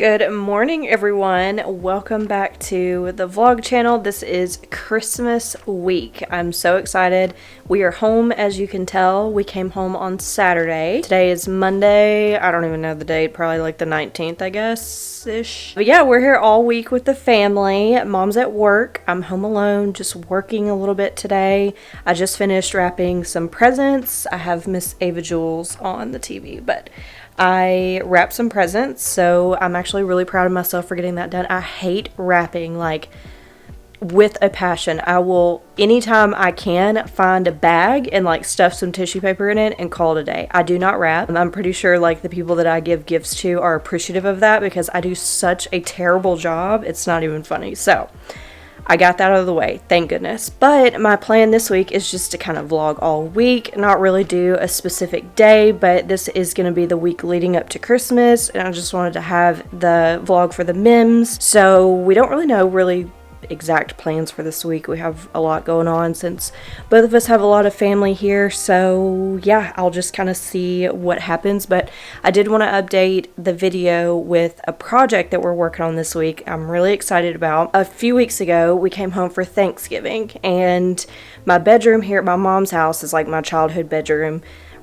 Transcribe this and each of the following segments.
Good morning, everyone. Welcome back to the vlog channel. This is Christmas week. I'm so excited. We are home, as you can tell. We came home on Saturday. Today is Monday. I don't even know the date. Probably like the 19th, I guess-ish. But yeah, we're here all week with the family. Mom's at work. I'm home alone, just working a little bit today. I just finished wrapping some presents. I have Miss Ava Jules on the TV, but I wrapped some presents, so I'm actually really proud of myself for getting that done. I hate wrapping, like, with a passion. I will, anytime I can, find a bag and, like, stuff some tissue paper in it and call it a day. I do not wrap. I'm pretty sure, like, the people that I give gifts to are appreciative of that because I do such a terrible job. It's not even funny. So I got that out of the way, thank goodness. But my plan this week is just to kind of vlog all week, not really do a specific day, but this is going to be the week leading up to Christmas, and I just wanted to have the vlog for the Mims. So we don't really know exact plans for this week. We have a lot going on since both of us have a lot of family here, so yeah, I'll just kind of see what happens. But I did want to update the video with a project that we're working on this week. I'm really excited about. A few weeks ago we came home for Thanksgiving, and my bedroom here at my mom's house is like my childhood bedroom.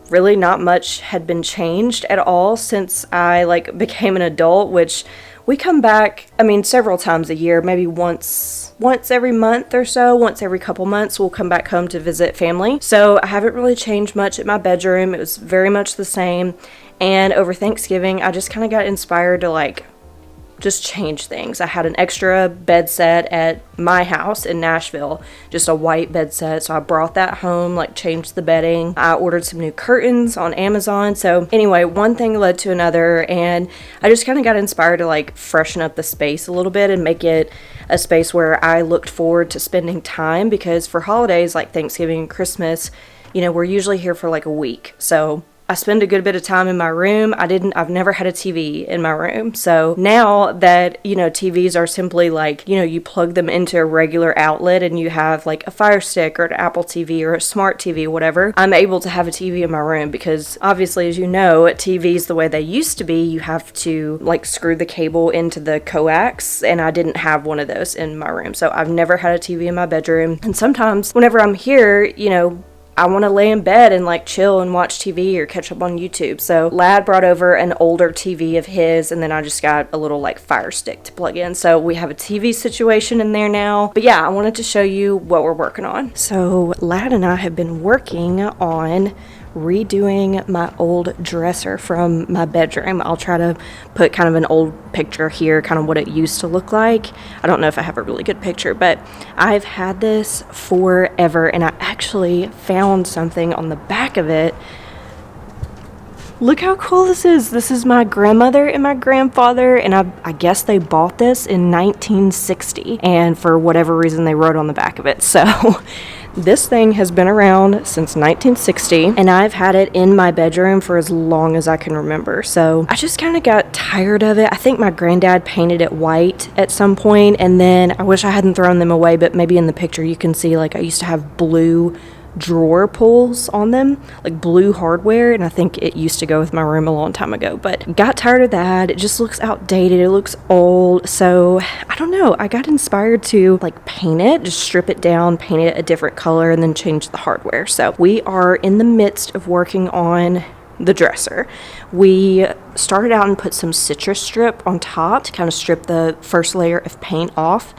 Really not much had been changed at all since I became an adult, which we come back, I mean, several times a year, maybe once every month or so, once every couple months, we'll come back home to visit family. So I haven't really changed much at my bedroom. It was very much the same. And over Thanksgiving, I just kind of got inspired to just change things. I had an extra bed set at my house in Nashville, just a white bed set, so I brought that home, changed the bedding. I ordered some new curtains on Amazon. So anyway, one thing led to another, and I just kind of got inspired to freshen up the space a little bit and make it a space where I looked forward to spending time, because for holidays like Thanksgiving and Christmas, we're usually here for a week. So I spend a good bit of time in my room. I've never had a TV in my room. So now that, TVs are simply you plug them into a regular outlet and you have a Fire Stick or an Apple TV or a smart TV, whatever, I'm able to have a TV in my room because obviously, as you know, TVs the way they used to be, you have to screw the cable into the coax, and I didn't have one of those in my room. So I've never had a TV in my bedroom. And sometimes whenever I'm here, I want to lay in bed and chill and watch TV or catch up on YouTube. So Lad brought over an older TV of his, and then I just got a little Fire Stick to plug in. So we have a TV situation in there now. But yeah, I wanted to show you what we're working on. So Lad and I have been working on redoing my old dresser from my bedroom. I'll try to put kind of an old picture here, kind of what it used to look like. I don't know if I have a really good picture, but I've had this forever, and I actually found something on the back of it. Look how cool this is. This is my grandmother and my grandfather, and I guess they bought this in 1960, and for whatever reason they wrote on the back of it. So this thing has been around since 1960, and I've had it in my bedroom for as long as I can remember. So I just kind of got tired of it. I think my granddad painted it white at some point, and then I wish I hadn't thrown them away, but maybe in the picture you can see I used to have blue drawer pulls on them, blue hardware, and I think it used to go with my room a long time ago, but got tired of that. It just looks outdated, it looks old. So I don't know, I got inspired to paint it, just strip it down, paint it a different color, and then change the hardware. So we are in the midst of working on the dresser. We started out and put some citrus strip on top to kind of strip the first layer of paint off.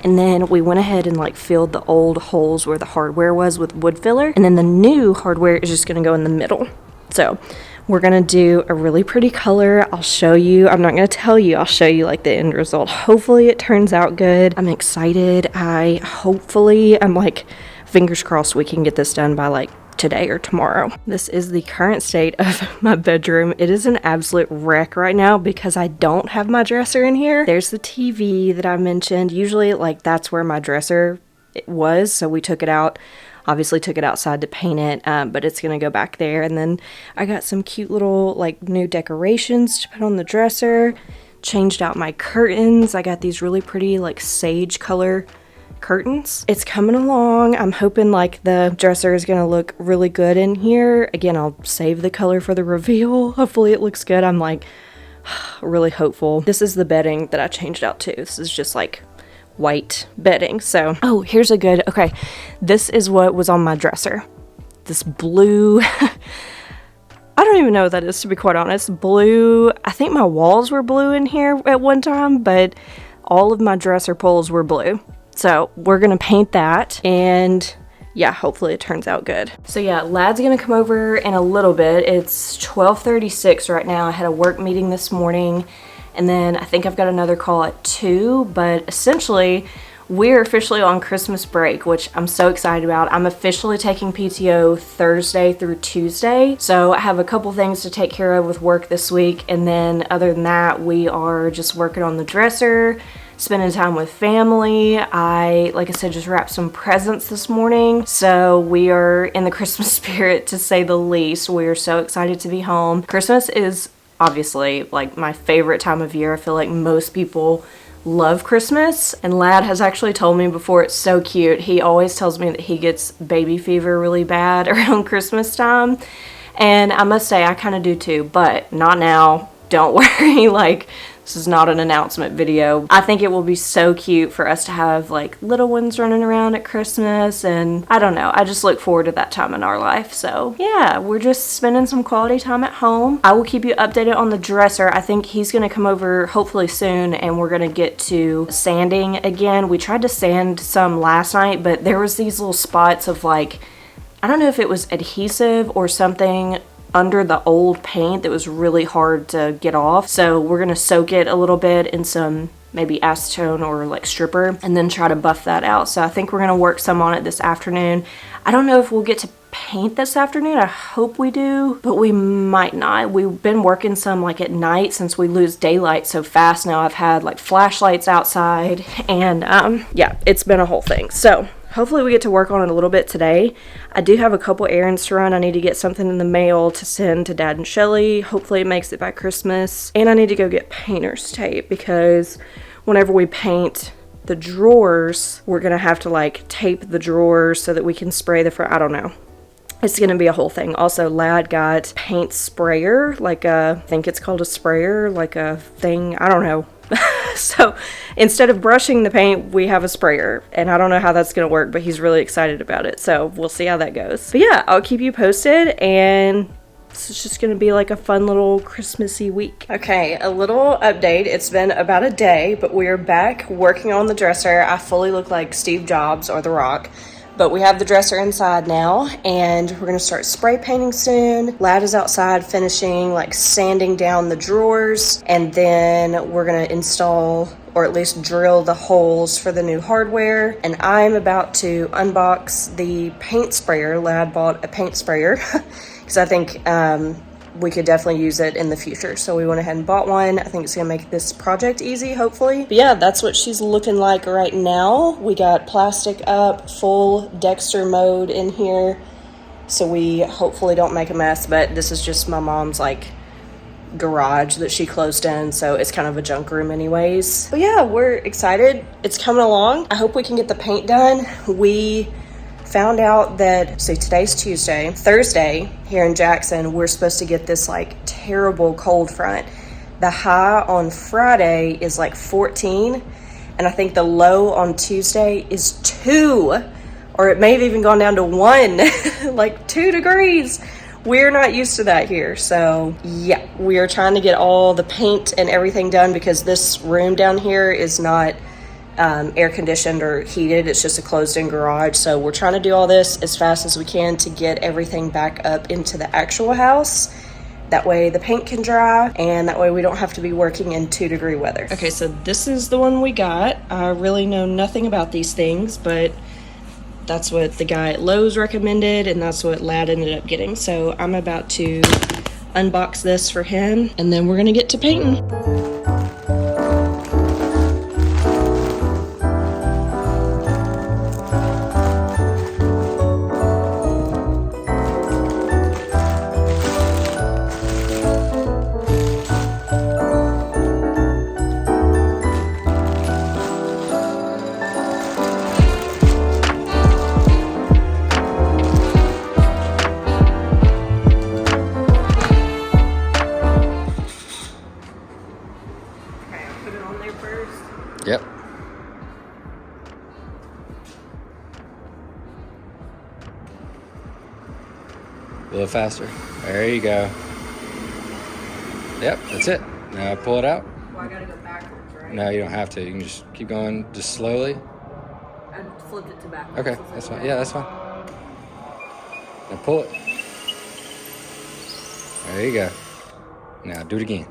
And then we went ahead and filled the old holes where the hardware was with wood filler. And then the new hardware is just going to go in the middle. So we're going to do a really pretty color. I'll show you. I'm not going to tell you. I'll show you the end result. Hopefully it turns out good. I'm excited. I'm fingers crossed we can get this done by today or tomorrow. This is the current state of my bedroom. It is an absolute wreck right now because I don't have my dresser in here. There's the TV that I mentioned. Usually that's where my dresser was, so we took it out. Obviously took it outside to paint it, but it's gonna go back there. And then I got some cute little new decorations to put on the dresser. Changed out my curtains. I got these really pretty sage color curtains. It's coming along. I'm hoping the dresser is gonna look really good in here. Again, I'll save the color for the reveal. Hopefully it looks good. I'm Really hopeful. This is the bedding that I changed out to. This is just like white bedding. So, oh, here's a good, okay. This is what was on my dresser. This blue, I don't even know what that is, to be quite honest. Blue, I think my walls were blue in here at one time, but all of my dresser pulls were blue. So we're gonna paint that, and yeah, hopefully it turns out good. So yeah, Lad's gonna come over in a little bit. It's 12:36 right now. I had a work meeting this morning, and then I think I've got another call at 2, but essentially we're officially on Christmas break, which I'm so excited about. I'm officially taking PTO Thursday through Tuesday. So I have a couple things to take care of with work this week, and then other than that, we are just working on the dresser, spending time with family. Like I said, just wrapped some presents this morning. So we are in the Christmas spirit, to say the least. We are so excited to be home. Christmas is obviously like my favorite time of year. I feel like most people love Christmas, and Lad has actually told me before, it's so cute. He always tells me that he gets baby fever really bad around Christmas time. And I must say, I kind of do too, but not now. Don't worry, like, this is not an announcement video. I think it will be so cute for us to have like little ones running around at Christmas, and I don't know, I just look forward to that time in our life. So yeah, we're just spending some quality time at home. I will keep you updated on the dresser. I think he's gonna come over hopefully soon, and we're gonna get to sanding again. We tried to sand some last night, but there was these little spots of like, I don't know if it was adhesive or something under the old paint that was really hard to get off. So we're gonna soak it a little bit in some maybe acetone or like stripper, and then try to buff that out. So I think we're gonna work some on it this afternoon. I don't know if we'll get to paint this afternoon. I hope we do, but we might not. We've been working some like at night since we lose daylight so fast now. I've had like flashlights outside, and yeah, it's been a whole thing. So hopefully we get to work on it a little bit today. I do have a couple errands to run. I need to get something in the mail to send to Dad and Shelly. Hopefully it makes it by Christmas. And I need to go get painter's tape, because whenever we paint the drawers, we're gonna have to like tape the drawers so that we can spray the front. I don't know. It's gonna be a whole thing. Also, Lad got paint sprayer, like I think it's called a sprayer, like a thing, I don't know. So instead of brushing the paint, we have a sprayer, and I don't know how that's gonna work, but he's really excited about it. So we'll see how that goes. But yeah, I'll keep you posted, and it's just gonna be like a fun little Christmassy week. Okay, a little update. It's been about a day, but we're back working on the dresser. I fully look like Steve Jobs or The Rock. But we have the dresser inside now, and we're gonna start spray painting soon. Lad is outside finishing, like sanding down the drawers, and then we're gonna install, or at least drill the holes for the new hardware. And I'm about to unbox the paint sprayer. Lad bought a paint sprayer, because I think we could definitely use it in the future. So we went ahead and bought one. I think it's gonna make this project easy, hopefully. But yeah, that's what she's looking like right now. We got plastic up, full Dexter mode in here, so we hopefully don't make a mess. But this is just my mom's like garage that she closed in, so it's kind of a junk room anyways. But yeah, we're excited. It's coming along. I hope we can get the paint done. We found out that, so today's Tuesday, Thursday here in Jackson, we're supposed to get this like terrible cold front. The high on Friday is like 14, and I think the low on Tuesday is 2, or it may have even gone down to 1, like 2 degrees. We're not used to that here. So yeah, we are trying to get all the paint and everything done, because this room down here is not air conditioned or heated. It's just a closed in garage. So we're trying to do all this as fast as we can to get everything back up into the actual house. That way the paint can dry, and that way we don't have to be working in 2-degree weather. Okay, so this is the one we got. I really know nothing about these things, but that's what the guy at Lowe's recommended, and that's what Lad ended up getting. So I'm about to unbox this for him, and then we're gonna get to painting. Yep. A little faster. There you go. Yep, that's it. Now pull it out. Well, I gotta go backwards, right? No, you don't have to. You can just keep going, just slowly. I flipped it to backwards. Okay, that's fine. Yeah, that's fine. Now pull it. There you go. Now do it again.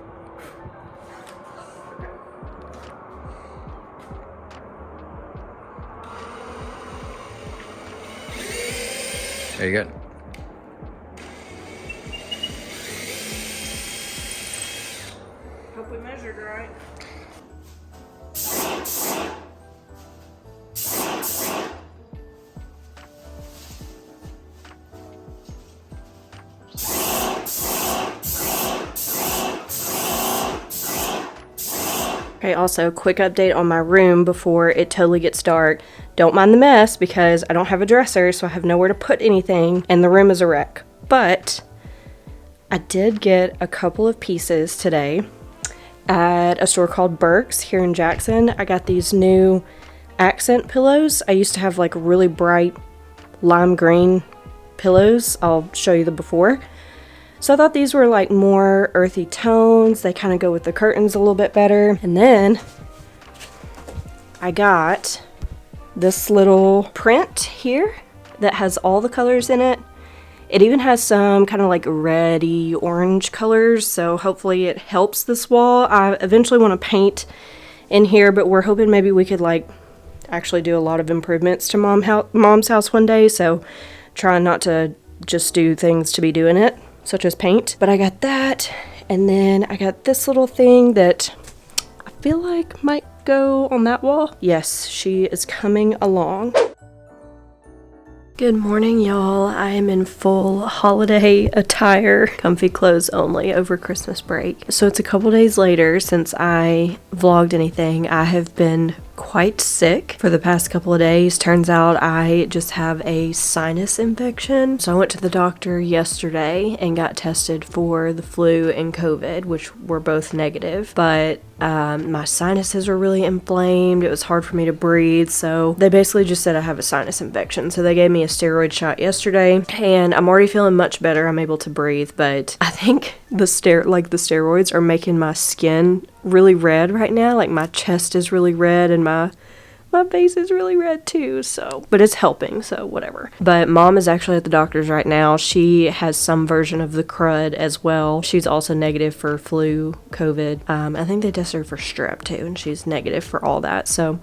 There you go. Hope we measured right. Okay, also, quick update on my room before it totally gets dark. Don't mind the mess because I don't have a dresser, so I have nowhere to put anything, and the room is a wreck. But I did get a couple of pieces today at a store called Burke's here in Jackson. I got these new accent pillows. I used to have like really bright lime green pillows. I'll show you the before. So I thought these were like more earthy tones. They kind of go with the curtains a little bit better. And then I got this little print here that has all the colors in it. It even has some kind of like reddy orange colors, so hopefully it helps this wall. I eventually want to paint in here, but we're hoping maybe we could like actually do a lot of improvements to mom's house one day, so trying not to just do things to be doing it, such as paint. But I got that, and then I got this little thing that I feel like might go on that wall. Yes, she is coming along. Good morning, y'all. I am in full holiday attire, comfy clothes only over Christmas break. So it's a couple days later since I vlogged anything. I have been quite sick for the past couple of days. Turns out I just have a sinus infection. So I went to the doctor yesterday and got tested for the flu and COVID, which were both negative. But my sinuses were really inflamed. It was hard for me to breathe. So they basically just said I have a sinus infection. So they gave me a steroid shot yesterday and I'm already feeling much better. I'm able to breathe, but I think the steroids are making my skin really red right now. Like my chest is really red and my face is really red too, so, but it's helping, so whatever. But mom is actually at the doctor's right now. She has some version of the crud as well. She's also negative for flu, COVID. I think they tested her for strep too, and she's negative for all that. So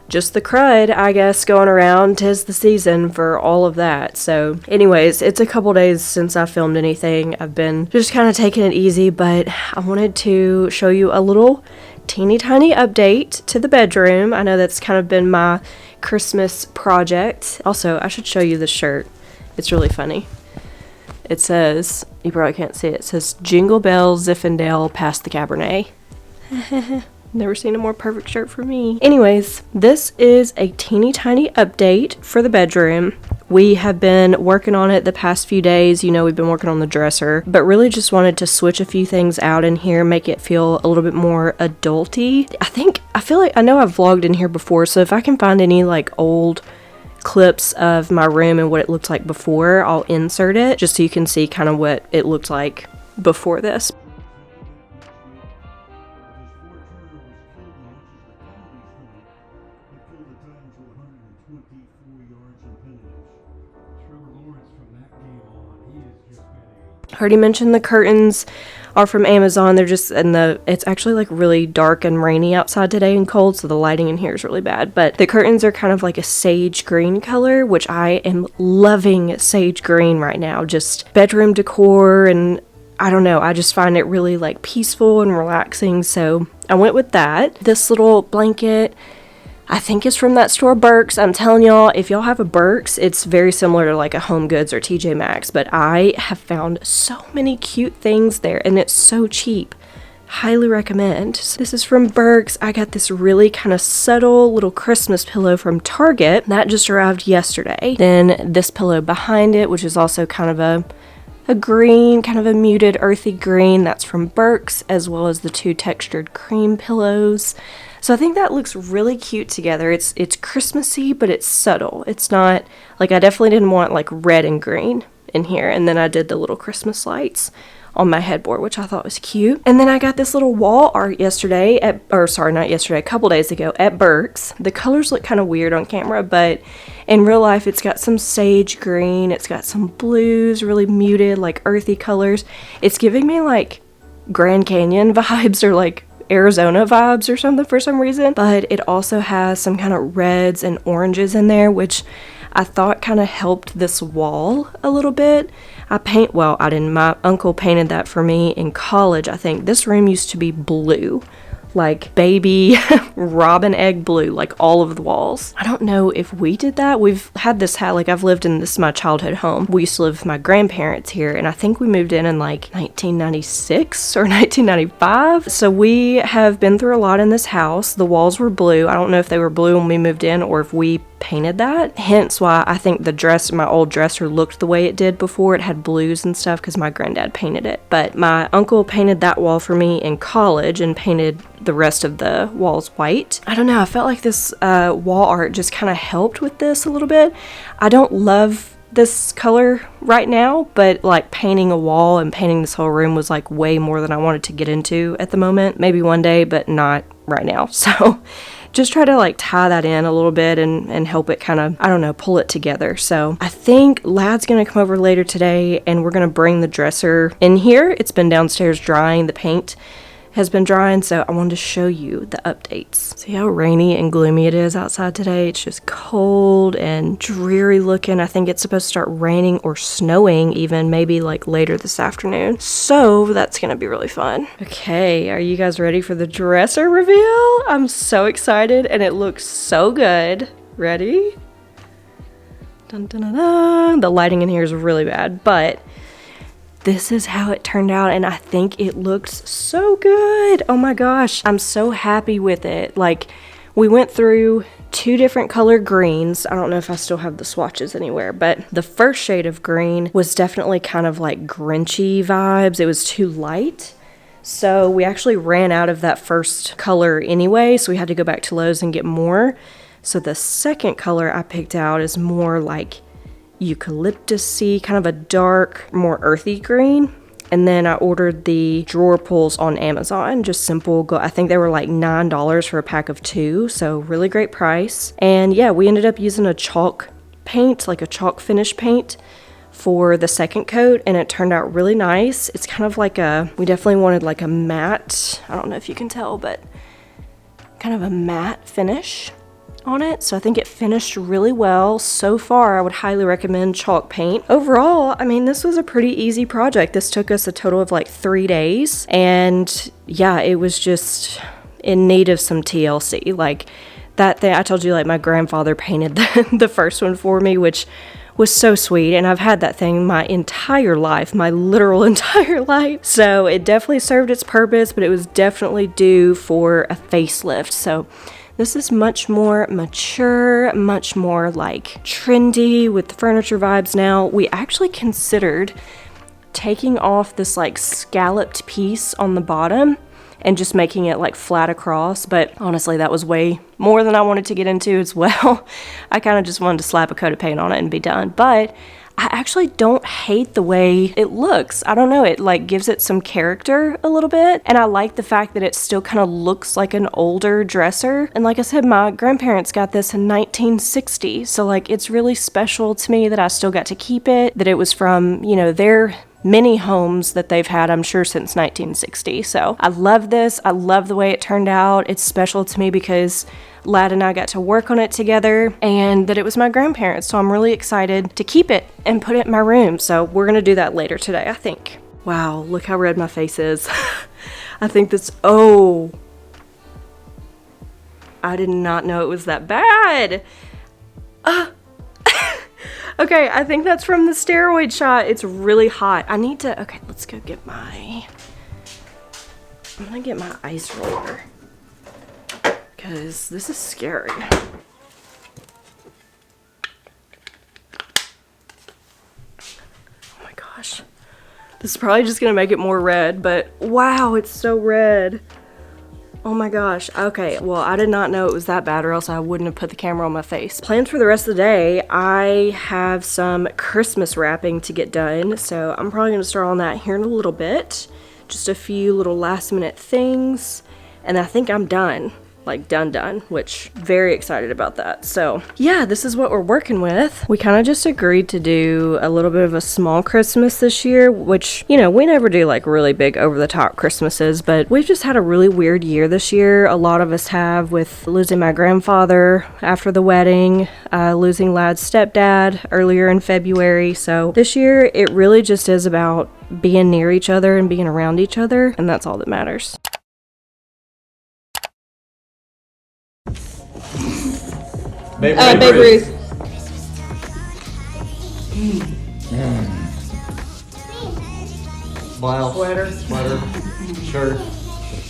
just the crud, I guess, going around. 'Tis the season for all of that. So anyways, it's a couple days since I filmed anything. I've been just kind of taking it easy, but I wanted to show you a little teeny tiny update to the bedroom. I know that's kind of been my Christmas project. Also, I should show you this shirt. It's really funny. It says, you probably can't see it, it says Jingle Bells Zinfandel past the Cabernet. Never seen a more perfect shirt for me. Anyways, this is a teeny tiny update for the bedroom. We have been working on it the past few days. You know, we've been working on the dresser, but really just wanted to switch a few things out in here, make it feel a little bit more adulty. I feel like, I know I've vlogged in here before, so if I can find any like old clips of my room and what it looked like before, I'll insert it just so you can see kind of what it looked like before this. I already mentioned the curtains are from Amazon. They're just it's actually like really dark and rainy outside today and cold, so the lighting in here is really bad. But the curtains are kind of like a sage green color, which I am loving sage green right now. Just bedroom decor, and I don't know, I just find it really like peaceful and relaxing, so I went with that. This little blanket, I think it's from that store Burke's. I'm telling y'all, if y'all have a Burke's, it's very similar to like a Home Goods or TJ Maxx, but I have found so many cute things there and it's so cheap. Highly recommend. So this is from Burke's. I got this really kind of subtle little Christmas pillow from Target. That just arrived yesterday. Then this pillow behind it, which is also kind of a green, kind of a muted earthy green. That's from Burke's, as well as the two textured cream pillows. So I think that looks really cute together. It's Christmassy, but it's subtle. It's not, like, I definitely didn't want like red and green in here. And then I did the little Christmas lights on my headboard, which I thought was cute. And then I got this little wall art yesterday a couple days ago at Burke's. The colors look kind of weird on camera, but in real life it's got some sage green, it's got some blues, really muted, like earthy colors. It's giving me like Grand Canyon vibes or like Arizona vibes or something for some reason, but it also has some kind of reds and oranges in there, which I thought kind of helped this wall a little bit. I didn't, my uncle painted that for me in college. I think this room used to be blue, like baby robin egg blue, like all of the walls. I don't know if we did that. We've had this hat, like I've lived in this, my childhood home. We used to live with my grandparents here, and I think we moved in like 1996 or 1995. So we have been through a lot in this house. The walls were blue. I don't know if they were blue when we moved in or if we painted that. Hence why I think my old dresser looked the way it did before. It had blues and stuff because my granddad painted it. But my uncle painted that wall for me in college and painted the rest of the walls white. I don't know, I felt like this wall art just kind of helped with this a little bit. I don't love this color right now, but like painting a wall and painting this whole room was like way more than I wanted to get into at the moment. Maybe one day, but not right now. So just try to like tie that in a little bit and help it kind of, I don't know, pull it together. So I think Lad's gonna come over later today and we're gonna bring the dresser in here. It's been downstairs drying. The paint has been drying, so I wanted to show you the updates. See how rainy and gloomy it is outside today? It's just cold and dreary looking. I think it's supposed to start raining or snowing even maybe like later this afternoon. So that's gonna be really fun. Okay, are you guys ready for the dresser reveal? I'm so excited and it looks so good. Ready? Dun, dun, dun, dun. The lighting in here is really bad, but this is how it turned out, and I think it looks so good. Oh my gosh, I'm so happy with it. Like, we went through 2 different color greens. I don't know if I still have the swatches anywhere, but the first shade of green was definitely kind of like Grinchy vibes. It was too light. So we actually ran out of that first color anyway, so we had to go back to Lowe's and get more. So the second color I picked out is more like eucalyptus-y, kind of a dark, more earthy green. And then I ordered the drawer pulls on Amazon, just simple. I think they were like $9 for a pack of 2, so really great price. And yeah, we ended up using a chalk paint, like a chalk finish paint for the second coat, and it turned out really nice. It's kind of like we definitely wanted like a matte, I don't know if you can tell, but kind of a matte finish on it, so I think it finished really well. So far, I would highly recommend chalk paint. Overall, I mean, this was a pretty easy project. This took us a total of like 3 days, and yeah, it was just in need of some TLC. Like that thing I told you, like my grandfather painted the first one for me, which was so sweet, and I've had that thing my entire life, my literal entire life. So it definitely served its purpose, but it was definitely due for a facelift. So this is much more mature, much more like trendy with the furniture vibes now. We actually considered taking off this like scalloped piece on the bottom and just making it like flat across, but honestly that was way more than I wanted to get into as well. I kind of just wanted to slap a coat of paint on it and be done, but I actually don't hate the way it looks. I don't know, it like gives it some character a little bit, and I like the fact that it still kind of looks like an older dresser. And like I said, my grandparents got this in 1960, so like it's really special to me that I still got to keep it, that it was from, you know, their many homes that they've had, I'm sure, since 1960. So I love this. I love the way it turned out. It's special to me because Lad and I got to work on it together, and that it was my grandparents, so I'm really excited to keep it and put it in my room. So we're gonna do that later today, I think. Wow, look how red my face is. I think this, oh, I did not know it was that bad. Okay, I think that's from the steroid shot. It's really hot. I need to, okay, let's go get I'm gonna get my ice roller, because this is scary. Oh my gosh. This is probably just gonna make it more red, but wow, it's so red. Oh my gosh. Okay, well, I did not know it was that bad, or else I wouldn't have put the camera on my face. Plans for the rest of the day, I have some Christmas wrapping to get done, so I'm probably gonna start on that here in a little bit. Just a few little last minute things, and I think I'm done. Like done, which very excited about that. So yeah, this is what we're working with. We kind of just agreed to do a little bit of a small Christmas this year, which, you know, we never do like really big over the top Christmases, but we've just had a really weird year this year. A lot of us have, with losing my grandfather after the wedding, losing Lad's stepdad earlier in February. So this year it really just is about being near each other and being around each other, and that's all that matters. Babe Ruth. Blouse. Sweater. Shirt.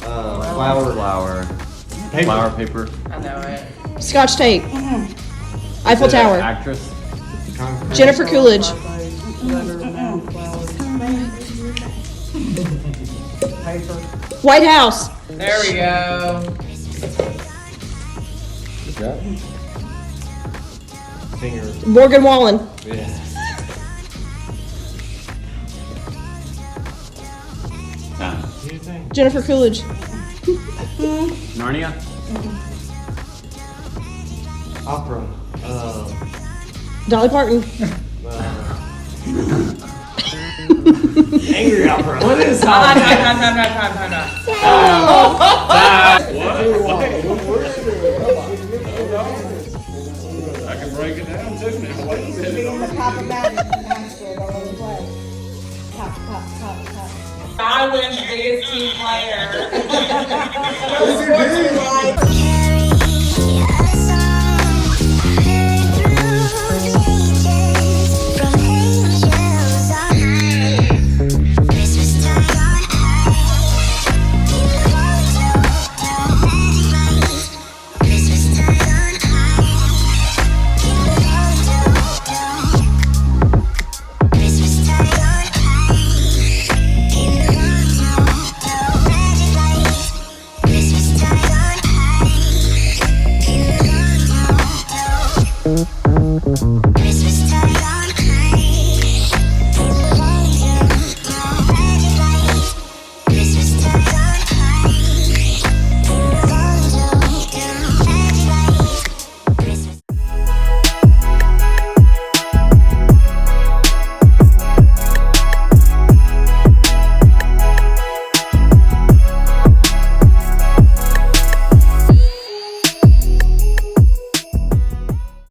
Flower. Paper. Flower paper. I know it. Scotch tape. Eiffel Tower. Actress. Jennifer Coolidge. White House. There we go. Good job. Finger. Morgan Wallen. Yeah. Nah. What do you think? Jennifer Coolidge. Narnia. Opera. Dolly Parton. Angry opera. What is time? I can break it down too now. Wait a minute. I win the biggest team player. Thank you.